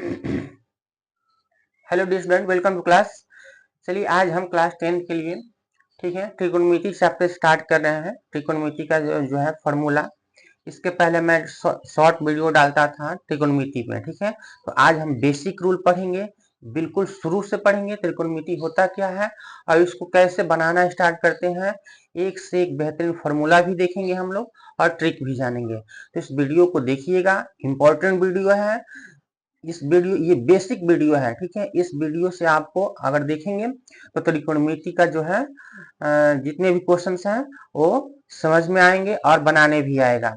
Hello dear student, welcome to class. चलिए आज हम क्लास 10 के लिए ठीक है ट्रिकोणमिति चैप्टर स्टार्ट कर रहे हैं। ट्रिकोणमिति का जो है फॉर्मूला, इसके पहले मैं शॉर्ट वीडियो डालता था ट्रिकोणमिति में। ठीक है, तो आज हम बेसिक रूल पढ़ेंगे, बिल्कुल शुरू से पढ़ेंगे त्रिकोणमिति होता क्या है और इसको कैसे बनाना स्टार्ट करते हैं। एक से एक बेहतरीन फॉर्मूला भी देखेंगे हम लोग और ट्रिक भी जानेंगे। तो इस वीडियो को देखिएगा, इंपॉर्टेंट वीडियो है। इस वीडियो, ये बेसिक वीडियो है। ठीक है, इस वीडियो से आपको अगर देखेंगे तो त्रिकोणमिति का जो है जितने भी क्वेश्चंस हैं वो समझ में आएंगे और बनाने भी आएगा।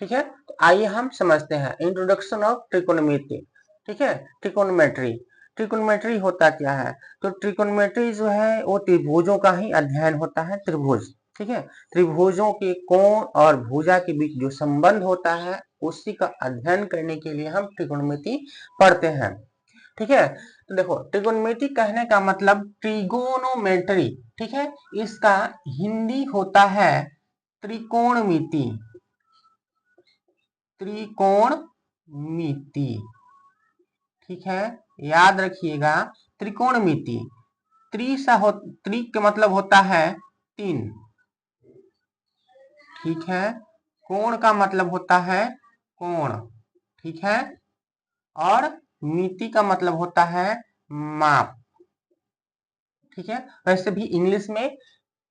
ठीक है, तो आइए हम समझते हैं इंट्रोडक्शन ऑफ ट्रिकोणमिति। ठीक है, ट्रिकोणमेट्री। ट्रिकोणमेट्री होता क्या है? तो ट्रिकोणमेट्री जो है वो त्रिभुजों का ही अध्ययन होता है। त्रिभुज, ठीक है, त्रिभुजों के कोण और भुजा के बीच जो संबंध होता है उसी का अध्ययन करने के लिए हम त्रिकोणमिति पढ़ते हैं। ठीक है, तो देखो ट्रिकोणमिति कहने का मतलब ट्रिगोनोमेट्री। ठीक है, इसका हिंदी होता है त्रिकोणमिति। त्रिकोणमिति, ठीक है, याद रखिएगा त्रिकोणमिति। त्रि का मतलब होता है 3, ठीक है। कोण का मतलब होता है कोण, ठीक है, और मिति का मतलब होता है माप। ठीक है, वैसे भी इंग्लिश में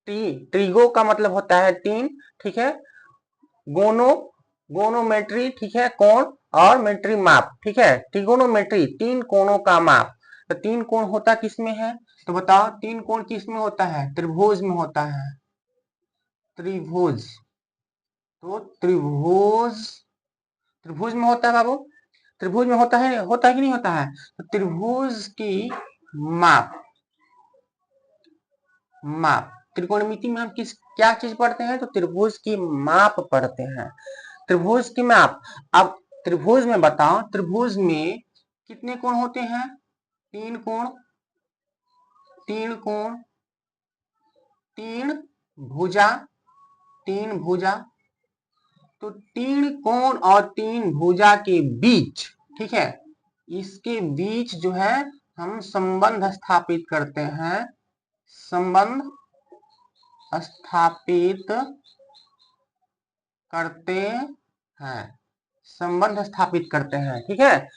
ट्रिगो का मतलब होता है 3, ठीक है। गोनोमेट्री, ठीक है, कोण, और मेट्री माप। ठीक है, ट्रिगोनोमेट्री 3 कोणों का माप। तो 3 कोण होता किसमें है? तो बताओ 3 कोण किसमें होता है? त्रिभुज में होता है। त्रिभुज, तो त्रिभुज, त्रिभुज में होता है बाबू। त्रिभुज में होता है, होता है कि नहीं होता है? तो त्रिभुज की माप, माप त्रिकोणमिति में हम क्या चीज पढ़ते हैं? तो त्रिभुज की माप पढ़ते हैं। त्रिभुज की माप। अब त्रिभुज में बताओ, त्रिभुज में कितने कोण होते हैं? 3 कोण, 3 कोण, 3 भुजा, 3 भुजा। तो 3 कोण और 3 भुजा के बीच, ठीक है, इसके बीच जो है हम संबंध स्थापित करते हैं। संबंध स्थापित करते हैं, संबंध स्थापित करते हैं। ठीक है,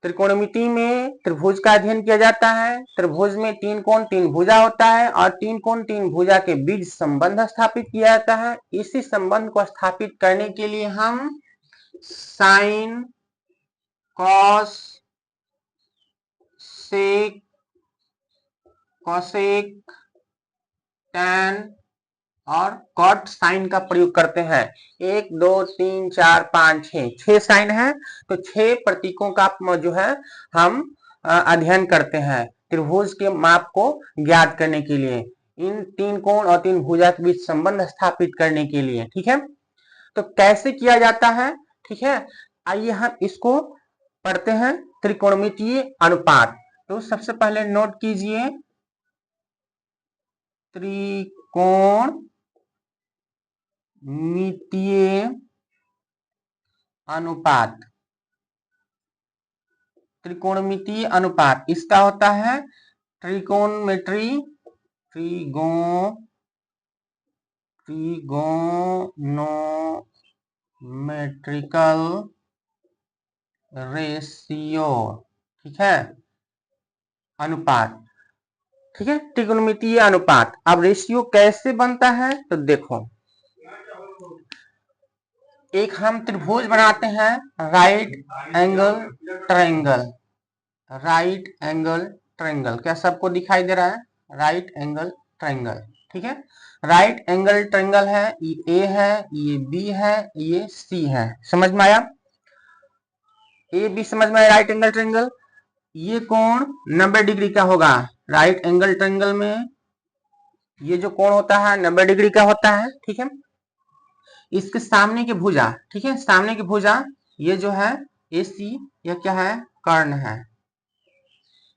त्रिकोणमिति में त्रिभुज का अध्ययन किया जाता है। त्रिभुज में 3 कोण 3 भुजा होता है और 3 कोण 3 भुजा के बीच संबंध स्थापित किया जाता है। इसी संबंध को स्थापित करने के लिए हम साइन, कॉस, सेक, कॉसेक, टैन और कॉट साइन का प्रयोग करते हैं। 1 2 3 4 5 6 साइन है। तो 6 प्रतीकों का जो है हम अध्ययन करते हैं त्रिभुज के माप को ज्ञात करने के लिए, इन 3 कोण और 3 भुजा के बीच संबंध स्थापित करने के लिए। ठीक है, तो कैसे किया जाता है? ठीक है, आइए हम इसको पढ़ते हैं। त्रिकोणमितीय अनुपात। तो सबसे पहले नोट कीजिए त्रिकोणमितीय अनुपात। त्रिकोणमितीय अनुपात इसका होता है ट्रिगोनोमेट्री, ट्रिगोनोमेट्रिकल रेशियो। ठीक है, अनुपात। ठीक है, त्रिकोणमितीय अनुपात। अब रेशियो कैसे बनता है? तो देखो, एक हम त्रिभुज बनाते हैं, right angle triangle. Right angle triangle क्या सबको दिखाई दे रहा है? राइट एंगल ट्रायंगल, ठीक है। राइट एंगल ट्रायंगल है, ये ए है, ये बी है, ये सी है। समझ में आया? ए बी समझ में आया? राइट एंगल ट्रायंगल, ये कोण 90 डिग्री का होगा। राइट एंगल ट्रायंगल में ये जो कोण होता है 90 डिग्री का होता है। ठीक है, इसके सामने की भुजा, ठीक है, सामने की भुजा ये जो है ए सी, यह क्या है? कर्ण है,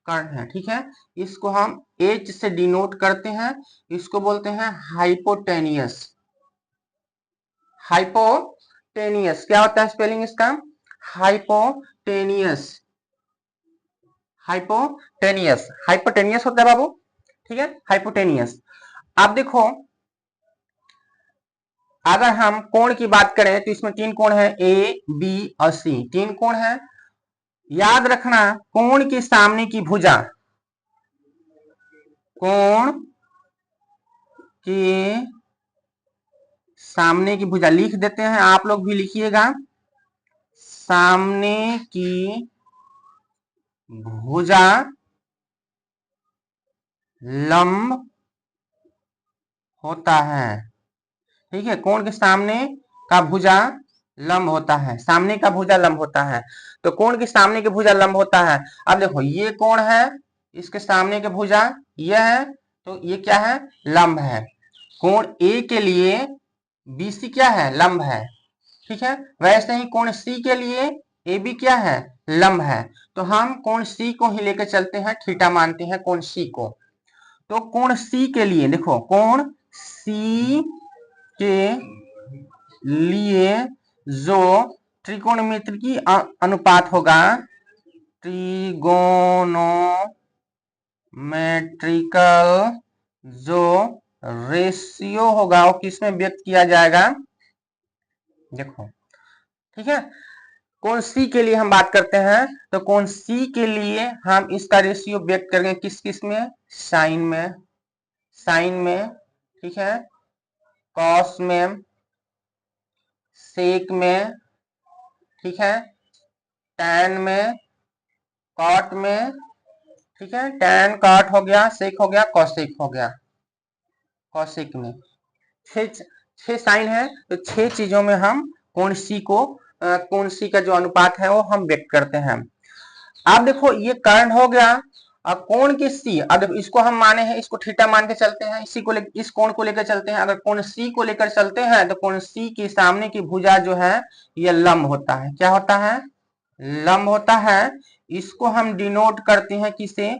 कर्ण है। ठीक है, इसको हम H से डिनोट करते हैं, इसको बोलते हैं हाइपोटेनियस। हाइपोटेनियस क्या होता है स्पेलिंग इसका? हाइपोटेनियस। हाइपोटेनियस, हाइपोटेनियस होता है बाबू, ठीक है, हाइपोटेनियस। आप देखो अगर हम कोण की बात करें तो इसमें 3 कोण है, ए बी और सी, 3 कोण है। याद रखना कोण के सामने की भुजा, कोण के सामने की भुजा लिख देते हैं, आप लोग भी लिखिएगा, सामने की भुजा लंब होता है, ठीक है, कोण के सामने का भुजा लंब होता है, सामने का भुजा लंब होता है। तो कोण के सामने की भुजा लंब होता है। अब देखो ये कोण है, इसके सामने की भुजा यह है, तो ये क्या है, लंब है। कोण ए के लिए बीसी क्या है, लंब है, ठीक है। वैसे ही कोण सी के लिए ए बी क्या है, लंब है। तो हम कोण सी को ही लेकर चलते हैं, थीटा मानते हैं कोण सी को। तो कोण सी के लिए देखो, कोण सी के लिए जो त्रिकोणमिति अनुपात होगा, ट्रिगोनोमेट्रिकल जो रेशियो होगा वो किसमें व्यक्त किया जाएगा, देखो, ठीक है। कोण सी के लिए हम बात करते हैं, तो कोण सी के लिए हम इसका रेशियो व्यक्त करेंगे किस किस में, साइन में, साइन में, ठीक है, कॉस में, सेक में, ठीक है, टैन में, कॉट में, ठीक है, टैन कॉट हो गया, सेक हो गया, कॉसेक हो गया, कॉसेक में। छह साइन है, तो 6 चीजों में हम कोण सी को, कोण सी का जो अनुपात है वो हम व्यक्त करते हैं। अब देखो ये कर्ण हो गया, अब कोण के सी, अब देखो इसको हम माने हैं, इसको थीटा मान के चलते हैं, इसी को इस कोण को लेकर चलते हैं। अगर कोण सी को लेकर चलते हैं तो कोण सी के सामने की भुजा जो है ये लंब होता है, क्या होता है, लंब होता है। इसको हम डिनोट करते हैं किसे,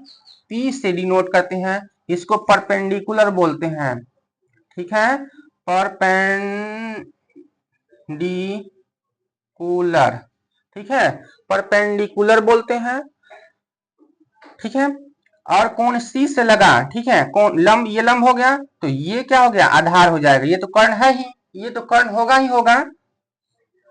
पी से डिनोट करते हैं, इसको परपेंडिकुलर बोलते हैं, ठीक है, परपेंडिकुलर, ठीक है, परपेंडिकुलर बोलते हैं, ठीक है। और कोण सी से लगा, ठीक है, कोण लंब, ये लंब हो गया, तो ये क्या हो गया, आधार हो जाएगा, ये तो कर्ण है ही, ये तो कर्ण होगा ही होगा।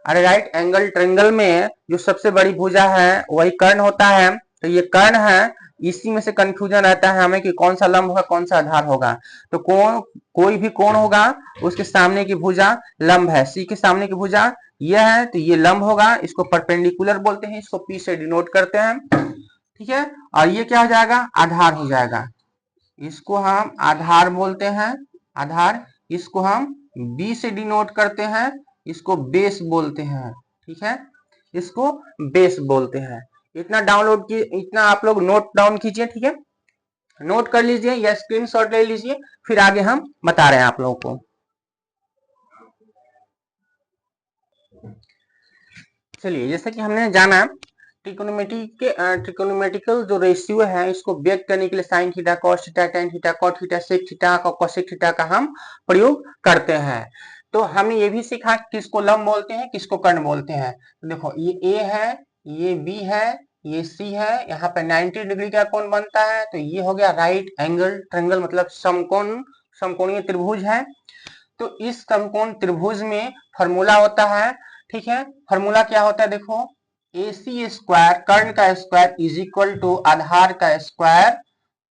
अरे राइट एंगल ट्रायंगल में जो सबसे बड़ी भुजा है वही कर्ण होता है, तो ये कर्ण है। इसी में से कंफ्यूजन रहता है हमें कि कौन सा लंब होगा कौन सा आधार होगा। तो कोई भी कोण होगा उसके सामने की भुजा लंब है, सी के सामने की भुजा यह है, तो ये लंब होगा, इसको परपेंडिकुलर बोलते हैं, इसको पी से डिनोट करते हैं, ठीक है। और ये क्या हो जाएगा, आधार हो जाएगा, इसको हम आधार बोलते हैं, आधार। इसको हम बी से डिनोट करते हैं, इसको बेस बोलते हैं, ठीक है, इसको बेस बोलते हैं। इतना डाउनलोड की, इतना आप लोग नोट डाउन कीजिए, ठीक है, नोट कर लीजिए या स्क्रीनशॉट ले लीजिए, फिर आगे हम बता रहे हैं आप लोगों को। चलिए जैसे कि हमने जाना ट्रिकोनोमेट्रिकल जो रेशियो है इसको व्यक्त करने के लिए sine theta, cos theta, tan theta, cot theta, sec theta, cosec theta का हम प्रयोग करते हैं। तो हमने ये भी सीखा किसको लंब बोलते हैं, किसको कर्ण बोलते हैं। तो देखो ये ए है, ये बी है, ये सी है, यहाँ पे 90 डिग्री का कोण बनता है, तो ये हो गया राइट एंगल ट्रायंगल, मतलब समकोण, समकोणीय त्रिभुज है। तो इस समकोण त्रिभुज में फॉर्मूला होता है, ठीक है, फॉर्मूला क्या होता है, देखो AC स्क्वायर, कर्ण का स्क्वायर इज इक्वल टू आधार का स्क्वायर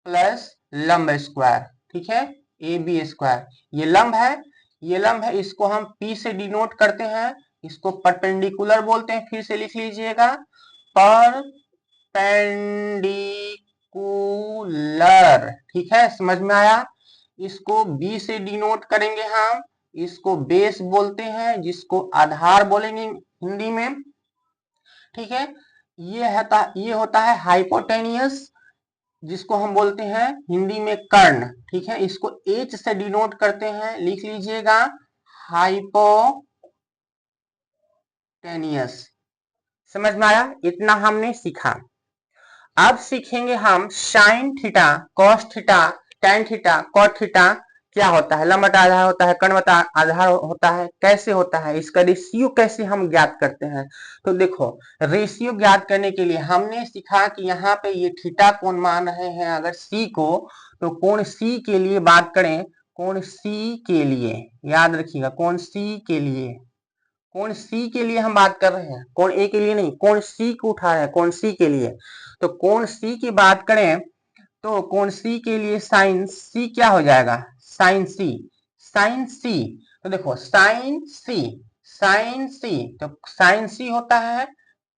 प्लस लंब स्क्वायर, ठीक है, AB स्क्वायर। ये लंब है, ये लंब है, इसको हम P से डिनोट करते हैं, इसको परपेंडिकुलर बोलते हैं, फिर से लिख लीजिएगा, परपेंडिकुलर, ठीक है, समझ में आया। इसको B से डिनोट करेंगे हम, इसको बेस बोलते हैं, जिसको आधार बोलेंगे हिंदी में, ठीक है। ये होता है हाइपोटेनियस, जिसको हम बोलते हैं हिंदी में कर्ण, ठीक है, इसको H से डिनोट करते हैं, लिख लीजिएगा हाइपोटेनियस। समझ में आया, इतना हमने सीखा। अब सीखेंगे हम sine theta, cos theta, tan theta, cot theta क्या होता है, लंब बटा आधार होता है, कर्ण बटा आधार होता है, कैसे होता है, इसका रेशियो कैसे हम ज्ञात करते हैं। तो देखो रेशियो ज्ञात करने के लिए हमने सीखा कि यहाँ पे ये थीटा कोण मान रहे हैं अगर सी को, तो कोण सी के लिए बात करें, कोण सी के लिए याद रखिएगा, कोण सी के लिए, कोण सी के लिए हम बात कर रहे हैं, कोण ए के लिए नहीं, कोण सी को उठा रहे हैं, कोण सी के लिए। तो कोण सी की बात करें तो कोण सी के लिए साइन सी क्या हो जाएगा, साइन सी, साइन सी। तो देखो साइन सी, साइन सी, तो साइन सी होता है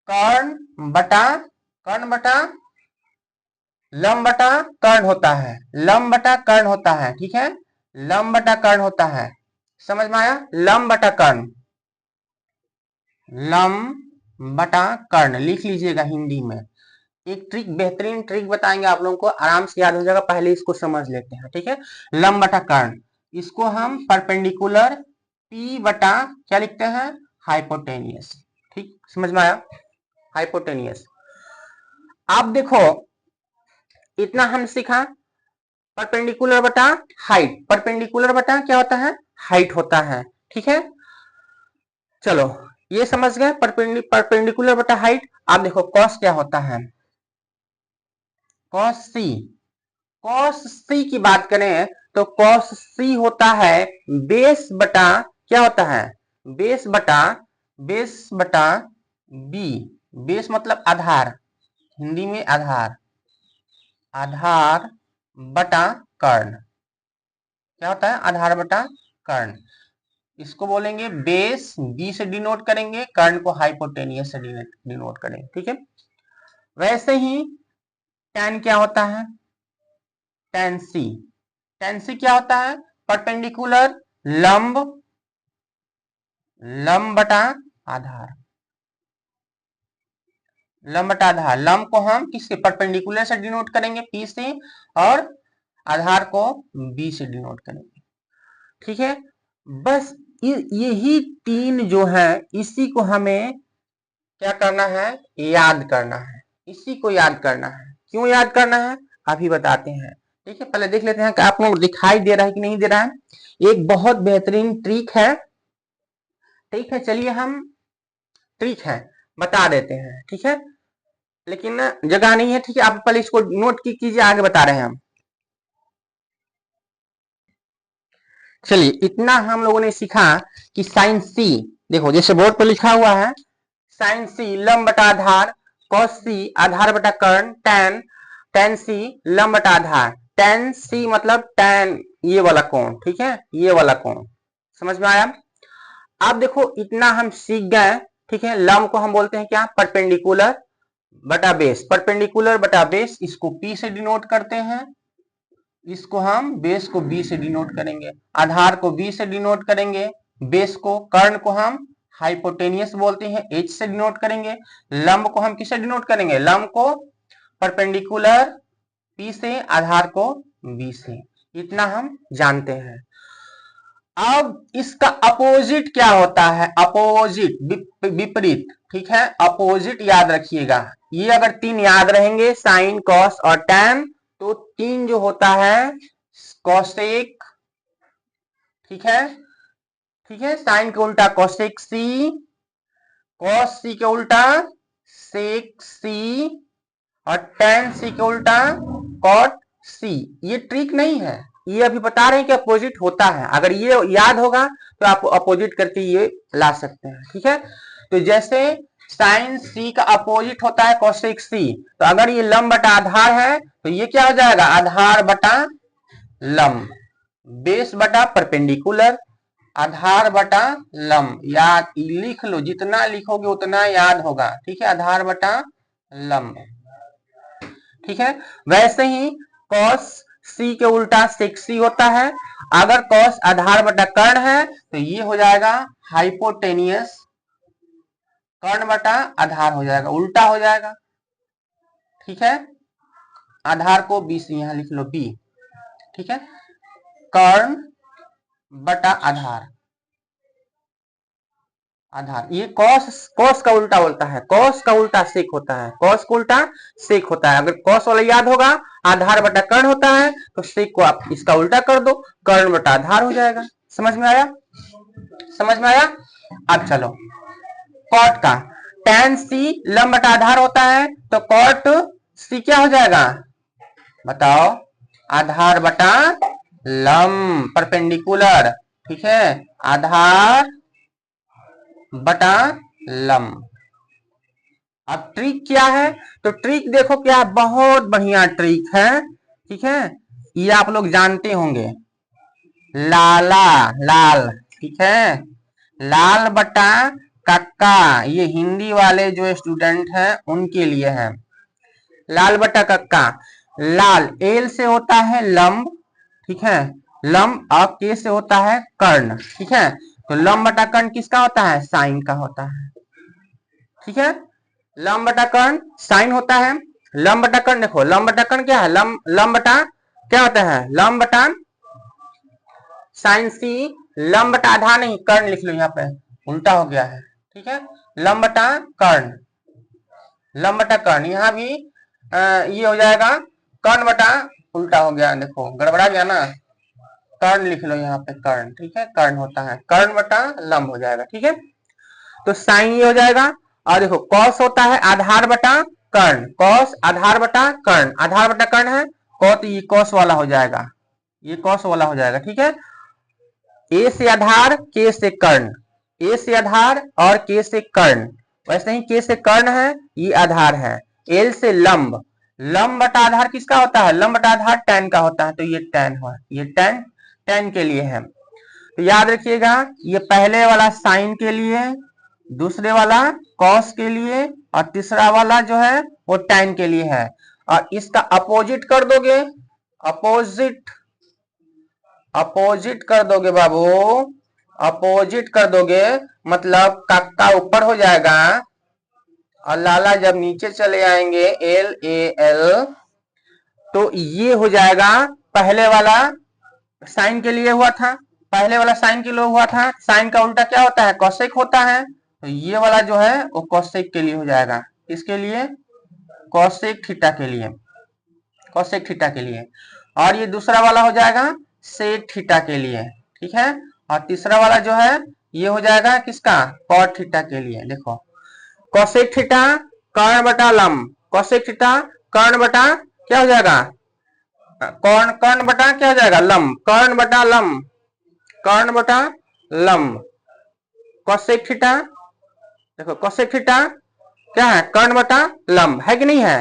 कर्ण बटा, कर्ण बटा लंब बटा कर्ण होता है, लंब बटा कर्ण होता है, ठीक है, लंब बटा कर्ण होता है, समझ में आया, लंब बटा कर्ण, लंब बटा कर्ण लिख लीजिएगा हिंदी में। एक ट्रिक, बेहतरीन ट्रिक बताएंगे आप लोगों को, आराम से याद हो जाएगा, पहले इसको समझ लेते हैं, ठीक है। लंब बटा कर्ण, इसको हम परपेंडिकुलर पी बटा क्या लिखते हैं, हाइपोटेनियस, ठीक, समझ में आया, हाइपोटेनियस। आप देखो इतना हम सीखा, परपेंडिकुलर बटा हाइट, परपेंडिकुलर बटा क्या होता है, हाइट होता है, ठीक है। चलो ये समझ गए, परपेंडिकुलर बटा हाइट। आप देखो कॉस क्या होता है, कॉस सी, कॉस सी की बात करें तो कॉस सी होता है बेस बटा क्या होता है, बेस बटा, बेस बटा बी, बेस मतलब आधार, हिंदी में आधार, आधार बटा कर्ण, क्या होता है, आधार बटा कर्ण, इसको बोलेंगे बेस, बी से डिनोट करेंगे, कर्ण को हाइपोटेनियस से डिनोट करेंगे, ठीक है। वैसे ही tan क्या होता है, tan c, tan c क्या होता है, परपेंडिकुलर लंब, लंब बटा आधार, लंब बटा आधार, लंब को हम किससे, परपेंडिकुलर से डिनोट करेंगे P से, और आधार को B से डिनोट करेंगे, ठीक है। बस यही तीन जो है इसी को हमें क्या करना है, याद करना है, इसी को याद करना है। क्यों याद करना है अभी बताते हैं, ठीक है। पहले देख लेते हैं कि आप लोग दिखाई दे रहा है कि नहीं दे रहा है। एक बहुत बेहतरीन ट्रिक है, ठीक है, चलिए हम ट्रिक है बता देते हैं, ठीक है, लेकिन जगह नहीं है, ठीक है, आप पहले इसको नोट कीजिए, आगे बता रहे हैं हम। चलिए इतना हम लोगों ने सीखा कि साइन सी, देखो जैसे बोर्ड पर लिखा हुआ है, साइन सी लंब बटा आधार, कॉस सी आधार बटा कर्ण, tan, tan सी लंब बटा आधार, tan सी मतलब tan ये वाला कोण, ठीक है, ये वाला कोण, समझ में आया। अब देखो इतना हम सीख गए, ठीक है, लंब को हम बोलते हैं क्या, परपेंडिकुलर बटा बेस, परपेंडिकुलर बटा बेस, इसको P से डिनोट करते हैं, इसको हम बेस को B से डिनोट करेंगे, आधार को B से डिनोट करेंगे, बेस को, कर्ण को हम हाइपोटेनियस बोलते हैं, H से डिनोट करेंगे, लंब को हम किससे डिनोट करेंगे, लंब को परपेंडिकुलर P से, आधार को B से, इतना हम जानते हैं। अब इसका अपोजिट क्या होता है, अपोजिट विपरीत, ठीक है, अपोजिट याद रखिएगा, ये अगर तीन याद रहेंगे साइन कॉस और टैन, तो तीन जो होता है कॉसेक, ठीक है, ठीक है, साइन के उल्टा कॉसेक सी, कॉस सी के उल्टा सेक सी, और tan सी के उल्टा cot सी। ये ट्रिक नहीं है, ये अभी बता रहे हैं कि अपोजिट होता है, अगर ये याद होगा तो आप अपोजिट करके ये ला सकते हैं, ठीक है। तो जैसे साइन सी का अपोजिट होता है cosec सी, तो अगर ये लंब बटा आधार है तो ये क्या हो जाएगा, आधार बटा लंब, बेस बटा परपेंडिकुलर, आधार बटा लंब, याद लिख लो, जितना लिखोगे उतना याद होगा, ठीक है, आधार बटा लंब, ठीक है। वैसे ही cos c के उल्टा sec c होता है, अगर cos आधार बटा कर्ण है तो ये हो जाएगा हाइपोटेनियस, कर्ण बटा आधार हो जाएगा, उल्टा हो जाएगा, ठीक है, आधार को b से यहां लिख लो b, ठीक है, कर्ण बटा आधार, आधार। ये कॉस, कॉस का उल्टा बोलता है, कॉस का उल्टा सेक होता है, कॉस का उल्टा सेक होता है। अगर कॉस वाला याद होगा, आधार बटा कर्ण होता है, तो सेक को आप इसका उल्टा कर दो, कर्ण बटा आधार हो जाएगा। समझ में आया? समझ में आया? अब चलो कॉट का, tan c लंब बटा आधार होता है, तो कॉट c क्या हो जाएगा बताओ? आधार बटा लंब, परपेंडिकुलर, ठीक है, आधार बटा लंब। अब ट्रिक क्या है? तो ट्रिक देखो क्या, बहुत बढ़िया ट्रिक है, ठीक है, ये आप लोग जानते होंगे, लाला, लाल, ठीक है, लाल बटा कक्का, ये हिंदी वाले जो स्टूडेंट हैं उनके लिए है। लाल बटा कक्का, लाल एल से होता है लंब, ठीक है, लंब, और के से होता है कर्ण, ठीक है, तो लंब बटा कर्ण किसका होता है? साइन का होता है, ठीक है, लंब बटा कर्ण साइन होता है। लंब बटा कर्ण देखो, लंब बटा कर्ण क्या है? लंब बटा क्या होता है? लंब बटा साइन सी, लंब बटा आधार नहीं, कर्ण लिख लो, यहाँ पे उल्टा हो गया है, ठीक है, लंब बटा कर्ण, लंब बटा कर्ण, यहाँ भी ये हो जाएगा कर्ण बटा, उल्टा हो गया, देखो गड़बड़ा गया ना, कर्ण लिख लो यहाँ पे, कर्ण, ठीक है, कर्ण होता है, कर्ण बटा लंब हो जाएगा, ठीक है, तो साइन ये हो जाएगा। और देखो कॉस होता है आधार बटा कर्ण, कॉस आधार बटा कर्ण, आधार बटा कर्ण है कॉस, ये कॉस वाला हो जाएगा, ये कॉस वाला हो जाएगा, ठीक है, ए से आधार, के से कर्ण, ए से आधार और के से कर्ण, वैसे ही के से कर्ण है, ये आधार है, एल से लंब, लंब बटा आधार किसका होता है? लंब बटा आधार tan का होता है, तो ये tan है, ये tan के लिए है, तो याद रखिएगा, ये पहले वाला साइन के लिए, दूसरे वाला कॉस के लिए, और तीसरा वाला जो है वो tan के लिए है, और इसका अपोजिट कर दोगे, अपोजिट, अपोजिट कर दोगे बाबू, अपोजिट कर दोगे, मतलब कक्का ऊपर हो जाएगा और लाला जब नीचे चले आएंगे, एल ए एल, तो ये हो जाएगा पहले वाला साइन के लिए हुआ था, पहले वाला साइन के लिए हुआ था, साइन का उल्टा क्या होता है? कोसेक होता है, तो ये वाला जो है वो कोसेक के लिए हो जाएगा, इसके लिए कोसेक थीटा के लिए, कोसेक थीटा के लिए, और ये दूसरा वाला हो जाएगा सेक थीटा के लिए, ठीक है, और तीसरा वाला जो है ये हो जाएगा किसका? कॉट थीटा के लिए। देखो कोसेक थीटा कर्ण बटा लंब, कोसेक थीटा कर्ण बटा क्या हो जाएगा? कर्ण, कर्ण बटा क्या हो जाएगा? लंब, कर्ण बटा लंब, कर्ण बटा लंब, कोसेक थीटा, देखो कोसेक थीटा क्या है? कर्ण बटा लंब है कि नहीं है?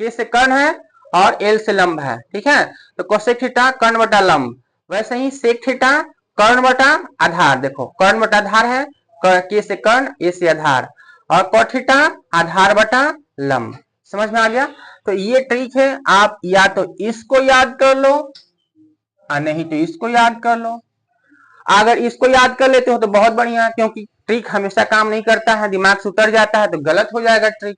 के से कर्ण है और एल से लंब है, ठीक है, तो कोसेक थीटा कर्ण बटा लंब, वैसे ही सेक थीटा कर्ण बटा आधार, देखो कर्ण बटा आधार है, के से कर्ण, ए से आधार, और कॉट थीटा आधार बटा लंब। समझ में आ गया? तो ये ट्रिक है, आप या तो इसको याद कर लो और नहीं तो इसको याद कर लो। अगर इसको याद कर लेते हो तो बहुत बढ़िया, क्योंकि ट्रिक हमेशा काम नहीं करता है, दिमाग से उतर जाता है तो गलत हो जाएगा ट्रिक,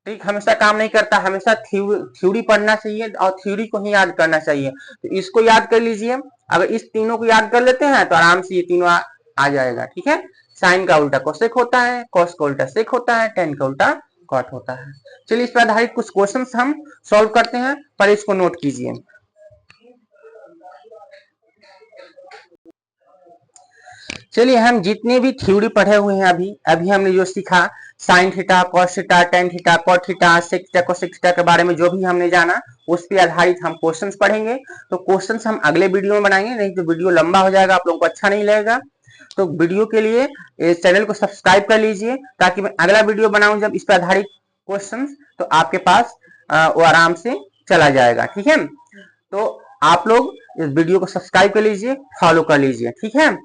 ट्रिक हमेशा काम नहीं करता, हमेशा थ्योरी पढ़ना चाहिए और थ्योरी को ही याद करना चाहिए। तो इसको याद कर लीजिए, अगर इस तीनों को याद कर लेते हैं तो आराम से ये तीनों आ जाएगा, ठीक है, साइन का उल्टा कोसेक होता है, कॉस का उल्टा सेक होता है, टेन का उल्टा कॉट होता है। चलिए इस पर आधारित कुछ क्वेश्चंस हम सॉल्व करते हैं, पर इसको नोट कीजिए। चलिए हम जितने भी थ्योरी पढ़े हुए हैं अभी हमने जो सीखा, sine theta, cos theta, tan theta, cot theta, sec theta, cosec theta के बारे में जो भी हमने जाना, उस पर आधारित हम क्वेश्चंस पढ़ेंगे। तो क्वेश्चंस हम अगले वीडियो में बनाएंगे, नहीं तो वीडियो लंबा हो जाएगा, आप लोगों को अच्छा नहीं लगेगा। तो वीडियो के लिए इस चैनल को सब्सक्राइब कर लीजिए, ताकि मैं अगला वीडियो बनाऊं जब इस पर आधारित क्वेश्चन, तो आपके पास वो आराम से चला जाएगा, ठीक है। तो आप लोग इस वीडियो को सब्सक्राइब कर लीजिए, फॉलो कर लीजिए, ठीक है।